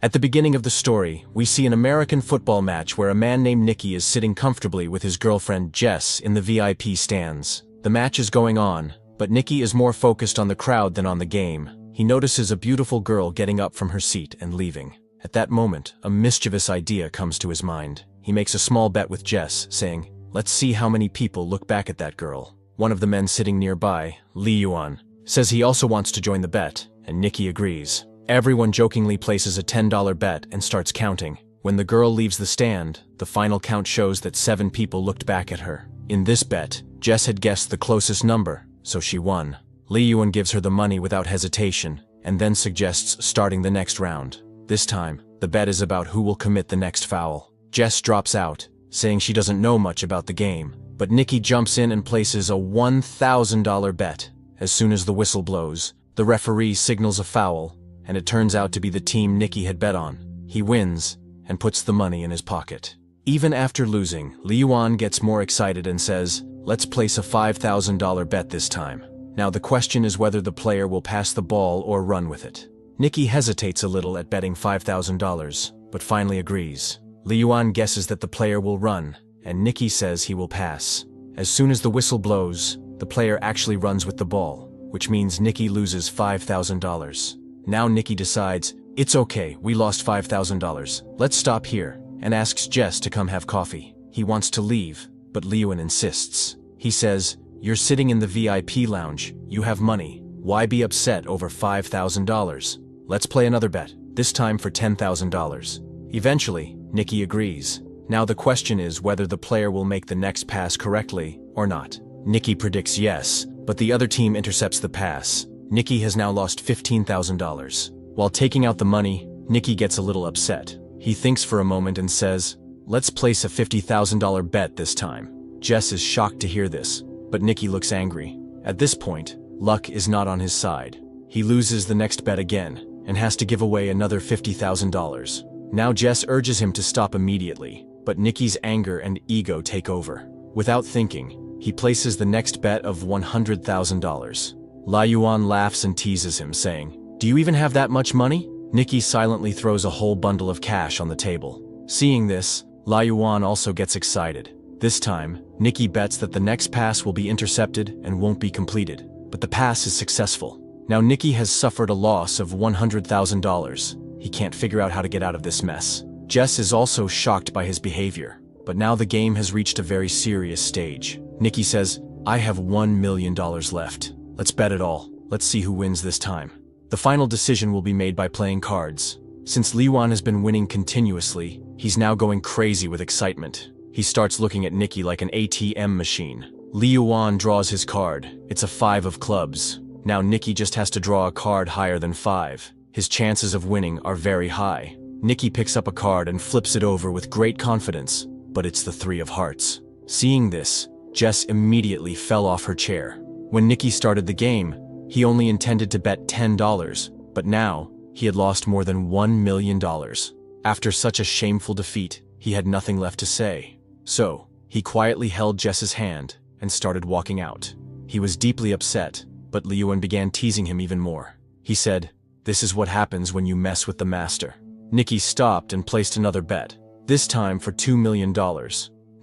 At the beginning of the story, we see an American football match where a man named Nicky is sitting comfortably with his girlfriend Jess in the VIP stands. The match is going on, but Nicky is more focused on the crowd than on the game. He notices a beautiful girl getting up from her seat and leaving. At that moment, a mischievous idea comes to his mind. He makes a small bet with Jess, saying, "Let's see how many people look back at that girl." One of the men sitting nearby, Lee Yuan, says he also wants to join the bet, and Nicky agrees. Everyone jokingly places a $10 bet and starts counting. When the girl leaves the stand, the final count shows that 7 people looked back at her. In this bet, Jess had guessed the closest number, so she won. Lee Yuan gives her the money without hesitation, and then suggests starting the next round. This time, the bet is about who will commit the next foul. Jess drops out, saying she doesn't know much about the game, but Nicky jumps in and places a $1,000 bet. As soon as the whistle blows, the referee signals a foul, and it turns out to be the team Nicky had bet on. He wins, and puts the money in his pocket. Even after losing, Lee Yuan gets more excited and says, "Let's place a $5,000 bet this time." Now the question is whether the player will pass the ball or run with it. Nicky hesitates a little at betting $5,000, but finally agrees. Lee Yuan guesses that the player will run, and Nicky says he will pass. As soon as the whistle blows, the player actually runs with the ball, which means Nicky loses $5,000. Now Nicky decides, it's okay, we lost $5,000. Let's stop here, and asks Jess to come have coffee. He wants to leave, but Lee Yuan insists. He says, "You're sitting in the VIP lounge, you have money. Why be upset over $5,000? Let's play another bet, this time for $10,000. Eventually, Nicky agrees. Now the question is whether the player will make the next pass correctly or not. Nicky predicts yes, but the other team intercepts the pass. Nicky has now lost $15,000. While taking out the money, Nicky gets a little upset. He thinks for a moment and says, "Let's place a $50,000 bet this time." Jess is shocked to hear this, but Nicky looks angry. At this point, luck is not on his side. He loses the next bet again, and has to give away another $50,000. Now Jess urges him to stop immediately, but Nicky's anger and ego take over. Without thinking, he places the next bet of $100,000. Lee Yuan laughs and teases him, saying, "Do you even have that much money?" Nicky silently throws a whole bundle of cash on the table. Seeing this, Lee Yuan also gets excited. This time, Nicky bets that the next pass will be intercepted and won't be completed, but the pass is successful. Now Nicky has suffered a loss of $100,000. He can't figure out how to get out of this mess. Jess is also shocked by his behavior, but now the game has reached a very serious stage. Nicky says, "I have $1 million left. Let's bet it all. Let's see who wins this time." The final decision will be made by playing cards. Since Lee Yuan has been winning continuously, he's now going crazy with excitement. He starts looking at Nicky like an ATM machine. Lee Yuan draws his card. It's a 5 of clubs. Now Nicky just has to draw a card higher than 5. His chances of winning are very high. Nicky picks up a card and flips it over with great confidence, but it's the 3 of hearts. Seeing this, Jess immediately fell off her chair. When Nicky started the game, he only intended to bet $10, but now, he had lost more than $1 million. After such a shameful defeat, he had nothing left to say. So, he quietly held Jess's hand and started walking out. He was deeply upset, but Lee Yuan began teasing him even more. He said, "This is what happens when you mess with the master." Nicky stopped and placed another bet, this time for $2 million.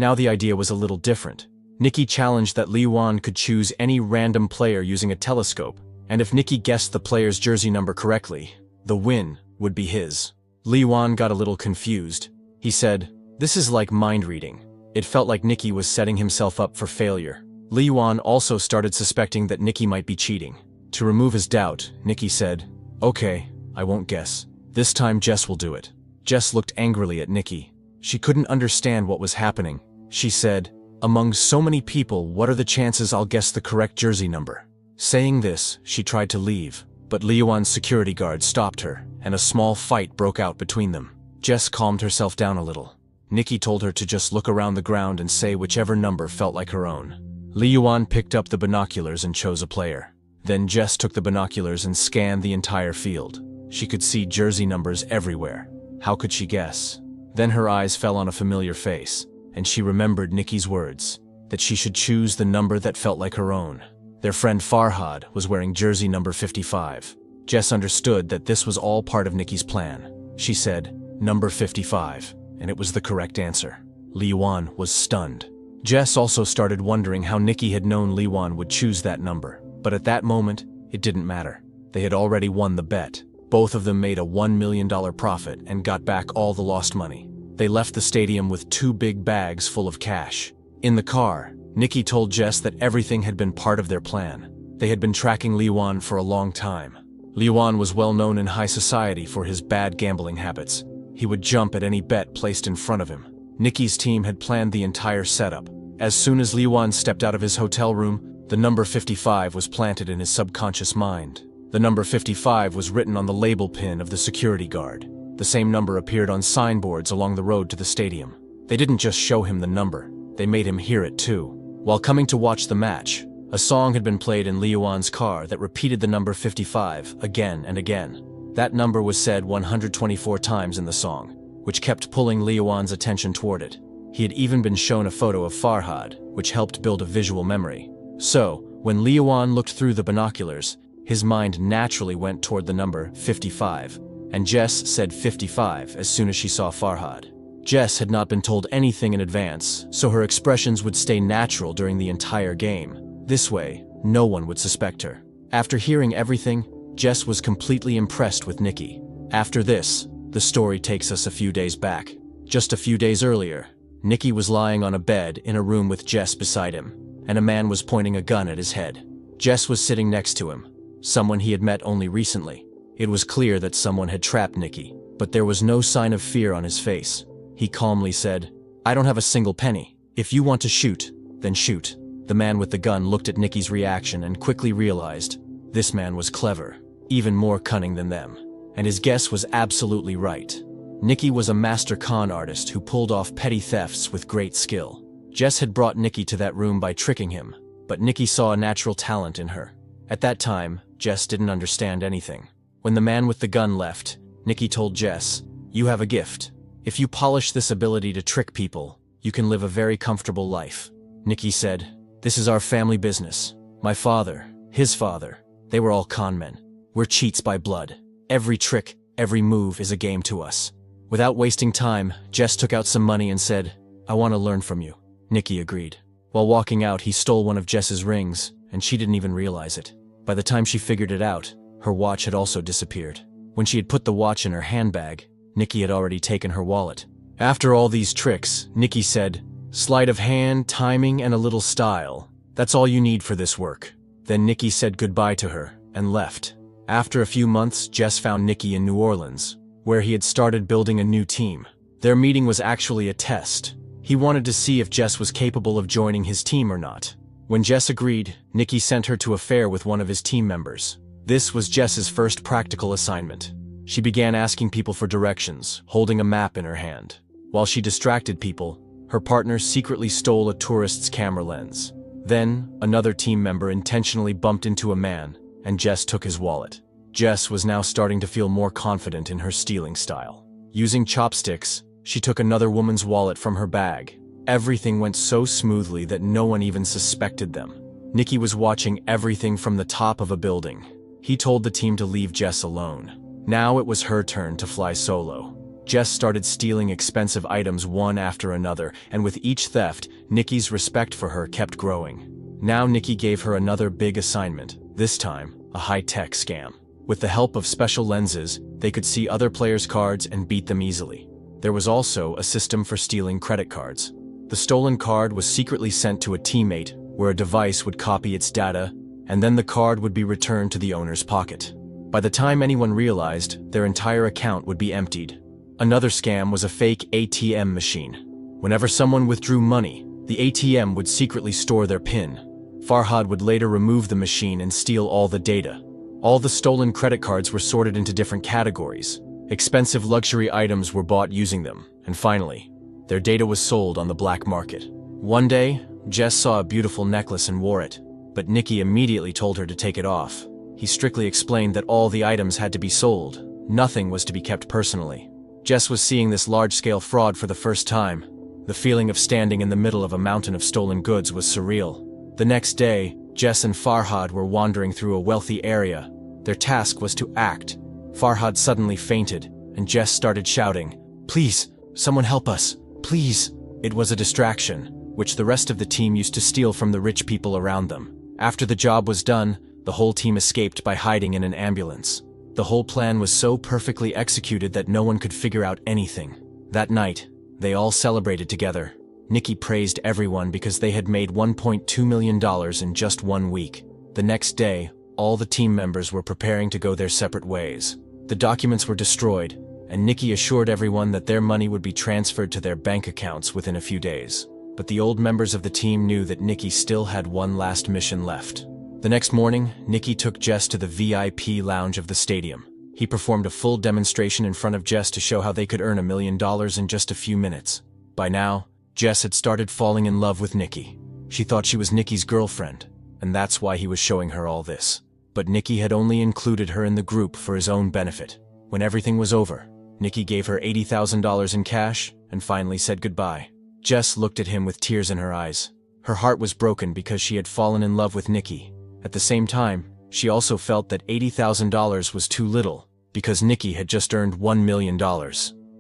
Now the idea was a little different. Nicky challenged that Lee Yuan could choose any random player using a telescope, and if Nicky guessed the player's jersey number correctly, the win would be his. Lee Yuan got a little confused. He said, "This is like mind reading." It felt like Nicky was setting himself up for failure. Lee Yuan also started suspecting that Nicky might be cheating. To remove his doubt, Nicky said, "Okay, I won't guess. This time Jess will do it." Jess looked angrily at Nicky. She couldn't understand what was happening. She said, "Among so many people, what are the chances I'll guess the correct jersey number?" Saying this, she tried to leave, but Lee Yuan's security guard stopped her, and a small fight broke out between them. Jess calmed herself down a little. Nicky told her to just look around the ground and say whichever number felt like her own. Lee Yuan picked up the binoculars and chose a player. Then Jess took the binoculars and scanned the entire field. She could see jersey numbers everywhere. How could she guess? Then her eyes fell on a familiar face, and she remembered Nicky's words, that she should choose the number that felt like her own. Their friend Farhad was wearing jersey number 55. Jess understood that this was all part of Nicky's plan. She said, "Number 55, and it was the correct answer. Liwan was stunned. Jess also started wondering how Nicky had known Liwan would choose that number, but at that moment, it didn't matter. They had already won the bet. Both of them made a $1 million profit and got back all the lost money. They left the stadium with 2 big bags full of cash. In the car, Nicky told Jess that everything had been part of their plan. They had been tracking Liwan for a long time. Liwan was well known in high society for his bad gambling habits. He would jump at any bet placed in front of him. Nicky's team had planned the entire setup. As soon as Liwan stepped out of his hotel room, the number 55 was planted in his subconscious mind. The number 55 was written on the label pin of the security guard. The same number appeared on signboards along the road to the stadium. They didn't just show him the number, they made him hear it too. While coming to watch the match, a song had been played in Liwan's car that repeated the number 55 again and again. That number was said 124 times in the song, which kept pulling Liwan's attention toward it. He had even been shown a photo of Farhad, which helped build a visual memory. So, when Liwan looked through the binoculars, his mind naturally went toward the number 55, and Jess said 55 as soon as she saw Farhad. Jess had not been told anything in advance, so her expressions would stay natural during the entire game. This way, no one would suspect her. After hearing everything, Jess was completely impressed with Nicky. After this, the story takes us a few days back. Just a few days earlier, Nicky was lying on a bed in a room with Jess beside him, and a man was pointing a gun at his head. Jess was sitting next to him, someone he had met only recently. It was clear that someone had trapped Nicky, but there was no sign of fear on his face. He calmly said, "I don't have a single penny. If you want to shoot, then shoot." The man with the gun looked at Nicky's reaction and quickly realized this man was clever, even more cunning than them. And his guess was absolutely right. Nicky was a master con artist who pulled off petty thefts with great skill. Jess had brought Nicky to that room by tricking him, but Nicky saw a natural talent in her. At that time, Jess didn't understand anything. When the man with the gun left, Nicky told Jess, "You have a gift. If you polish this ability to trick people, you can live a very comfortable life." Nicky said, "This is our family business. My father, his father, they were all con men. We're cheats by blood. Every trick, every move is a game to us." Without wasting time, Jess took out some money and said, "I want to learn from you." Nicky agreed. While walking out, he stole one of Jess's rings, and she didn't even realize it. By the time she figured it out, her watch had also disappeared. When she had put the watch in her handbag, Nicky had already taken her wallet. After all these tricks, Nicky said, "Sleight of hand, timing, and a little style. That's all you need for this work." Then Nicky said goodbye to her and left. After a few months, Jess found Nicky in New Orleans, where he had started building a new team. Their meeting was actually a test. He wanted to see if Jess was capable of joining his team or not. When Jess agreed, Nicky sent her to a fair with one of his team members. This was Jess's first practical assignment. She began asking people for directions, holding a map in her hand. While she distracted people, her partner secretly stole a tourist's camera lens. Then, another team member intentionally bumped into a man, and Jess took his wallet. Jess was now starting to feel more confident in her stealing style. Using chopsticks, she took another woman's wallet from her bag. Everything went so smoothly that no one even suspected them. Nicky was watching everything from the top of a building. He told the team to leave Jess alone. Now it was her turn to fly solo. Jess started stealing expensive items one after another, and with each theft, Nicky's respect for her kept growing. Now Nicky gave her another big assignment, this time, a high-tech scam. With the help of special lenses, they could see other players' cards and beat them easily. There was also a system for stealing credit cards. The stolen card was secretly sent to a teammate, where a device would copy its data, and then the card would be returned to the owner's pocket. By the time anyone realized, their entire account would be emptied. Another scam was a fake ATM machine. Whenever someone withdrew money, the ATM would secretly store their PIN. Farhad would later remove the machine and steal all the data. All the stolen credit cards were sorted into different categories. Expensive luxury items were bought using them, and finally, their data was sold on the black market. One day, Jess saw a beautiful necklace and wore it, but Nicky immediately told her to take it off. He strictly explained that all the items had to be sold. Nothing was to be kept personally. Jess was seeing this large-scale fraud for the first time. The feeling of standing in the middle of a mountain of stolen goods was surreal. The next day, Jess and Farhad were wandering through a wealthy area. Their task was to act. Farhad suddenly fainted, and Jess started shouting, "Please, someone help us, please." It was a distraction, which the rest of the team used to steal from the rich people around them. After the job was done, the whole team escaped by hiding in an ambulance. The whole plan was so perfectly executed that no one could figure out anything. That night, they all celebrated together. Nicky praised everyone because they had made $1.2 million in just 1 week. The next day, all the team members were preparing to go their separate ways. The documents were destroyed, and Nicky assured everyone that their money would be transferred to their bank accounts within a few days. But the old members of the team knew that Nicky still had one last mission left. The next morning, Nicky took Jess to the VIP lounge of the stadium. He performed a full demonstration in front of Jess to show how they could earn $1 million in just a few minutes. By now, Jess had started falling in love with Nicky. She thought she was Nicky's girlfriend, and that's why he was showing her all this. But Nicky had only included her in the group for his own benefit. When everything was over, Nicky gave her $80,000 in cash and finally said goodbye. Jess looked at him with tears in her eyes. Her heart was broken because she had fallen in love with Nicky. At the same time, she also felt that $80,000 was too little, because Nicky had just earned $1 million.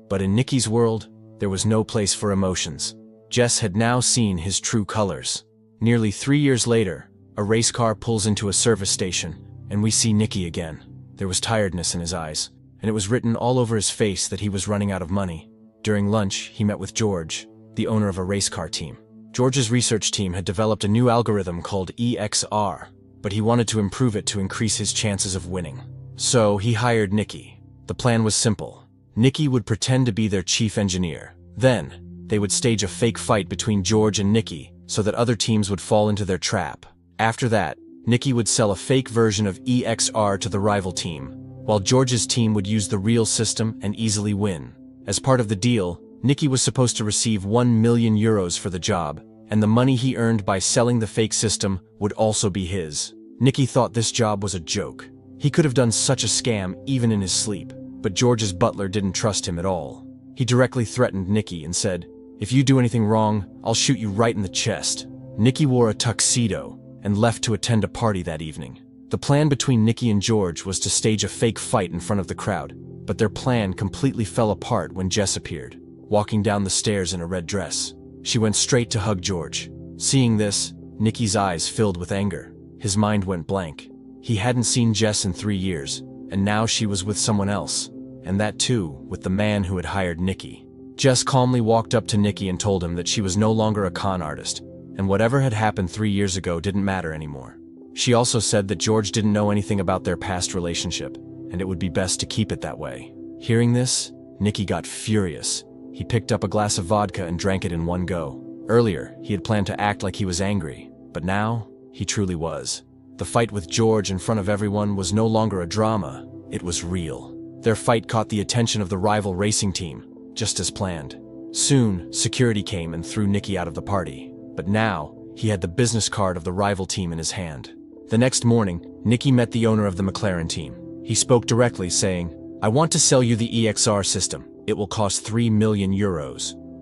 But in Nicky's world, there was no place for emotions. Jess had now seen his true colors. Nearly 3 years later, a race car pulls into a service station, and we see Nicky again. There was tiredness in his eyes, and it was written all over his face that he was running out of money. During lunch, he met with George, the owner of a race car team. George's research team had developed a new algorithm called EXR, but he wanted to improve it to increase his chances of winning. So he hired Nicky. The plan was simple. Nicky would pretend to be their chief engineer. Then, they would stage a fake fight between George and Nicky so that other teams would fall into their trap. After that, Nicky would sell a fake version of EXR to the rival team, while George's team would use the real system and easily win. As part of the deal, Nicky was supposed to receive €1 million for the job, and the money he earned by selling the fake system would also be his. Nicky thought this job was a joke. He could have done such a scam even in his sleep, but George's butler didn't trust him at all. He directly threatened Nicky and said, "If you do anything wrong, I'll shoot you right in the chest." Nicky wore a tuxedo and left to attend a party that evening. The plan between Nicky and George was to stage a fake fight in front of the crowd, but their plan completely fell apart when Jess appeared, walking down the stairs in a red dress. She went straight to hug George. Seeing this, Nicky's eyes filled with anger. His mind went blank. He hadn't seen Jess in 3 years, and now she was with someone else, and that too, with the man who had hired Nicky. Jess calmly walked up to Nicky and told him that she was no longer a con artist, and whatever had happened 3 years ago didn't matter anymore. She also said that George didn't know anything about their past relationship, and it would be best to keep it that way. Hearing this, Nicky got furious. He picked up a glass of vodka and drank it in one go. Earlier, he had planned to act like he was angry, but now, he truly was. The fight with George in front of everyone was no longer a drama, it was real. Their fight caught the attention of the rival racing team, just as planned. Soon, security came and threw Nicky out of the party, but now, he had the business card of the rival team in his hand. The next morning, Nicky met the owner of the McLaren team. He spoke directly, saying, "I want to sell you the EXR system. It will cost €3 million.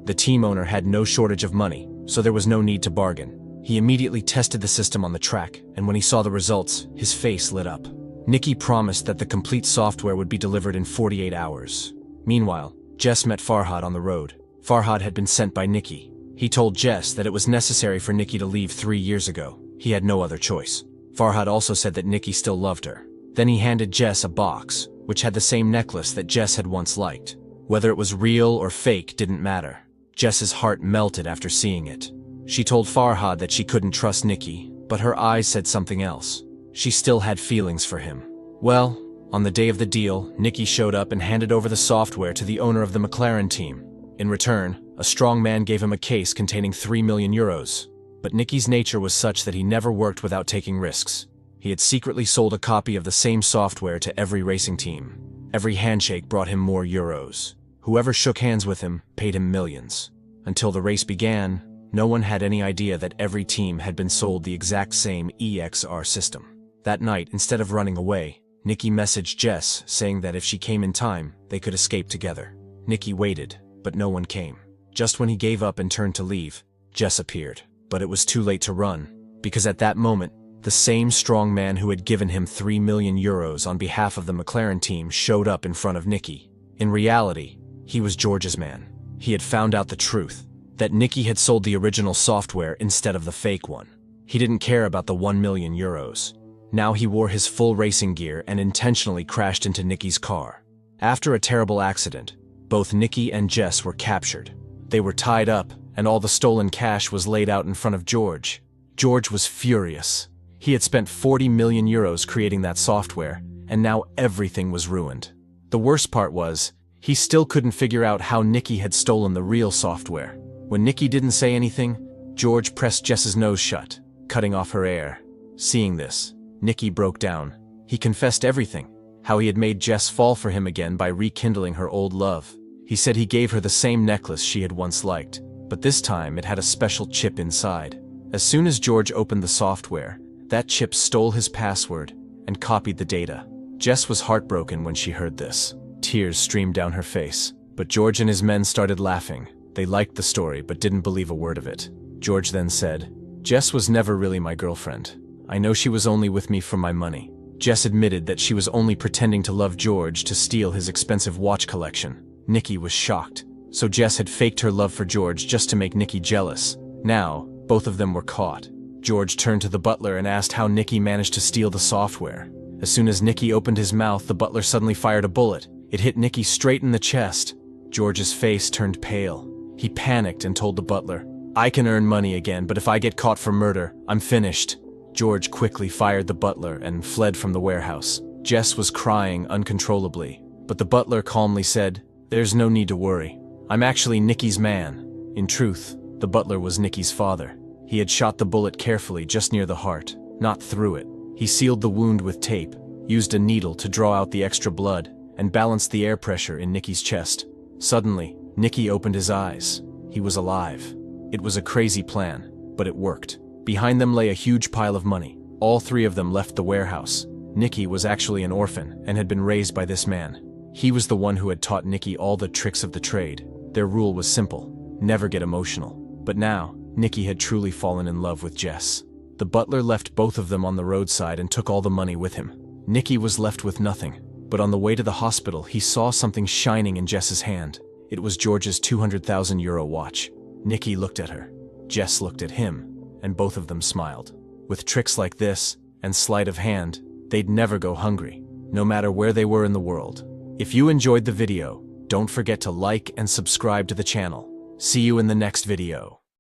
The team owner had no shortage of money, so there was no need to bargain. He immediately tested the system on the track, and when he saw the results, his face lit up. Nicky promised that the complete software would be delivered in 48 hours. Meanwhile, Jess met Farhad on the road. Farhad had been sent by Nicky. He told Jess that it was necessary for Nicky to leave 3 years ago. He had no other choice. Farhad also said that Nicky still loved her. Then he handed Jess a box, which had the same necklace that Jess had once liked. Whether it was real or fake didn't matter. Jess's heart melted after seeing it. She told Farhad that she couldn't trust Nicky, but her eyes said something else. She still had feelings for him. Well, on the day of the deal, Nicky showed up and handed over the software to the owner of the McLaren team. In return, a strong man gave him a case containing €3 million. But Nicky's nature was such that he never worked without taking risks. He had secretly sold a copy of the same software to every racing team. Every handshake brought him more euros. Whoever shook hands with him paid him millions. Until the race began, no one had any idea that every team had been sold the exact same EXR system. That night, instead of running away, Nicky messaged Jess saying that if she came in time, they could escape together. Nicky waited, but no one came. Just when he gave up and turned to leave, Jess appeared. But it was too late to run, because at that moment, the same strong man who had given him €3 million on behalf of the McLaren team showed up in front of Nicky. In reality, he was George's man. He had found out the truth, that Nicky had sold the original software instead of the fake one. He didn't care about the 1 million euros. Now he wore his full racing gear and intentionally crashed into Nicky's car. After a terrible accident, both Nicky and Jess were captured. They were tied up, and all the stolen cash was laid out in front of George. George was furious. He had spent 40 million euros creating that software, and now everything was ruined. The worst part was, he still couldn't figure out how Nicky had stolen the real software. When Nicky didn't say anything, George pressed Jess's nose shut, cutting off her air. Seeing this, Nicky broke down. He confessed everything, how he had made Jess fall for him again by rekindling her old love. He said he gave her the same necklace she had once liked, but this time it had a special chip inside. As soon as George opened the software, that chip stole his password and copied the data. Jess was heartbroken when she heard this. Tears streamed down her face, but George and his men started laughing. They liked the story but didn't believe a word of it. George then said, "Jess was never really my girlfriend. I know she was only with me for my money." Jess admitted that she was only pretending to love George to steal his expensive watch collection. Nicky was shocked. So Jess had faked her love for George just to make Nicky jealous. Now, both of them were caught. George turned to the butler and asked how Nicky managed to steal the software. As soon as Nicky opened his mouth, the butler suddenly fired a bullet. It hit Nicky straight in the chest. George's face turned pale. He panicked and told the butler, "I can earn money again, but if I get caught for murder, I'm finished." George quickly fired the butler and fled from the warehouse. Jess was crying uncontrollably, but the butler calmly said, "There's no need to worry. I'm actually Nicky's man." In truth, the butler was Nicky's father. He had shot the bullet carefully just near the heart, not through it. He sealed the wound with tape, used a needle to draw out the extra blood, and balanced the air pressure in Nicky's chest. Suddenly, Nicky opened his eyes. He was alive. It was a crazy plan, but it worked. Behind them lay a huge pile of money. All three of them left the warehouse. Nicky was actually an orphan and had been raised by this man. He was the one who had taught Nicky all the tricks of the trade. Their rule was simple: never get emotional. But now, Nicky had truly fallen in love with Jess. The butler left both of them on the roadside and took all the money with him. Nicky was left with nothing, but on the way to the hospital he saw something shining in Jess's hand. It was George's 200,000 euro watch. Nicky looked at her. Jess looked at him, and both of them smiled. With tricks like this, and sleight of hand, they'd never go hungry, no matter where they were in the world. If you enjoyed the video, don't forget to like and subscribe to the channel. See you in the next video.